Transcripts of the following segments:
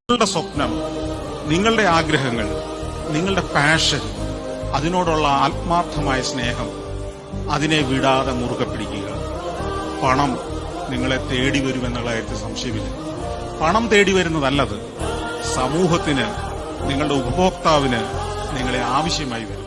നിങ്ങളുടെ സ്വപ്നം, നിങ്ങളുടെ ആഗ്രഹങ്ങൾ, നിങ്ങളുടെ പാഷൻ, അതിനോടുള്ള ആത്മാർത്ഥമായ സ്നേഹം, അതിനെ വിടാതെ മുറുകെ പിടിക്കുക. പണം നിങ്ങളെ തേടി വരുമെന്നുള്ള കാര്യത്തിൽ സംശയമില്ല. പണം തേടി വരുന്നതല്ലത്, സമൂഹത്തിന്, നിങ്ങളുടെ ഉപഭോക്താവിന് നിങ്ങളെ ആവശ്യമായി വരും.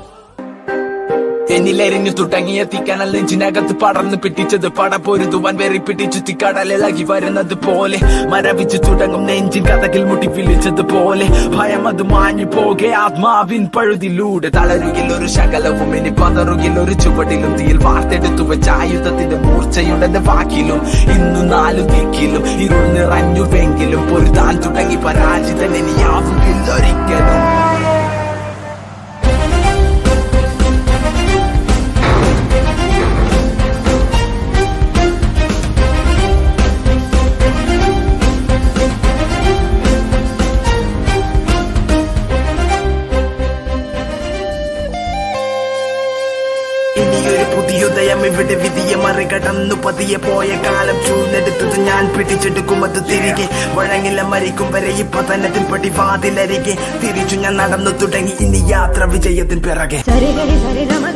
എന്നിലെരിഞ്ഞു തുടങ്ങിയ തീക്കനൽ നെഞ്ചിനകത്ത് പടർന്നു പിടിച്ചത് പടപൊരുതുവാൻ വെറി പിടിച്ചു തീക്കടലിളകി വരുന്നത് പോലെ മരവിച്ചു തുടങ്ങും നെഞ്ചിൻ കഥകിൽ മുട്ടി വിളിച്ചത് പോലെ ഭയം അത് മാഞ്ഞു പോകെ ആത്മാവിൻ പഴുതിലൂടെ തളരുകിൽ ഒരു ശകലവും ഇനി പതറുകിൽ ഒരു ചുവടിലും തീയിൽ വാർത്തെടുത്തു വെച്ച ആയുധത്തിന്റെ മൂർച്ചയുണ്ടെന്റെ വാക്കിലും ഇന്നു നാലു ദിക്കിലും ഇരുൾ നിറഞ്ഞുവെങ്കിലും പൊരുതാൻ തുടങ്ങി പരാജിതൻ ഇനിയാവുകില്ലൊരിക്കലും. ഇനിയൊരു പുതിയുദയം ഇവിടെ വിധിയെ മറികടന്നു പതിയെ പോയ കാലം ചൂന്നെടുത്തത് ഞാൻ പിടിച്ചെടുക്കുമത് തിരികെ വഴങ്ങില്ല മരിക്കും വരെ ഇപ്പൊ തന്നെ പടിവാതിലരികെ തിരിച്ചു ഞാൻ നടന്നു തുടങ്ങി ഇനി യാത്ര വിജയത്തിൻ പിറകെ. Sari gama